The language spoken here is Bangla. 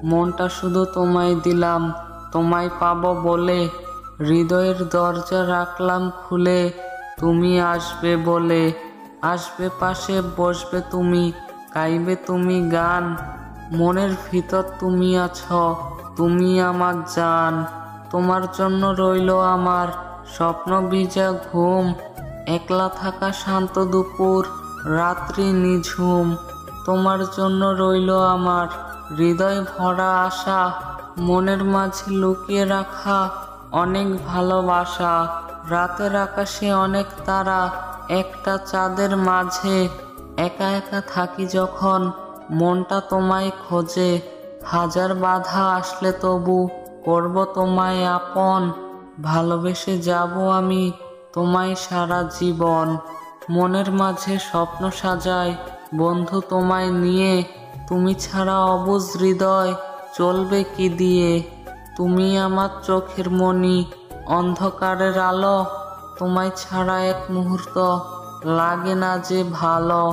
মনটা শুধু তোমায় দিলাম, তোমায় পাবো বলে। হৃদয়ের দরজা রাখলাম খুলে, তুমি আসবে বলে। আসবে পাশে বসবে তুমি, গাইবে তুমি গান। মনের ভিতর তুমি আছো, তুমি আমার জান। তোমার জন্য রইল আমার স্বপ্ন ভিজা ঘুম। একলা থাকা শান্ত দুপুর, রাত্রি নিঝুম। তোমার জন্য রইল আমার হৃদয় ভরা আশা, মনের মাঝে লুকিয়ে রাখা অনেক ভালোবাসা। রাতের আকাশে অনেক তারা, একটা চাঁদের মাঝে। একা একা থাকি যখন, মনটা তোমায় খোঁজে। হাজার বাধা আসলে তবু করব তোমায় আপন। ভালোবেসে যাব আমি তোমায় সারা জীবন। মনের মাঝে স্বপ্ন সাজাই বন্ধু তোমায় নিয়ে। তুমি ছাড়া অবুঝ হৃদয় চলবে কি দিয়ে। তুমি আমার চোখের মণি, অন্ধকারের আলো। তোমায় ছাড়া এক মুহূর্ত লাগে না যে ভালো।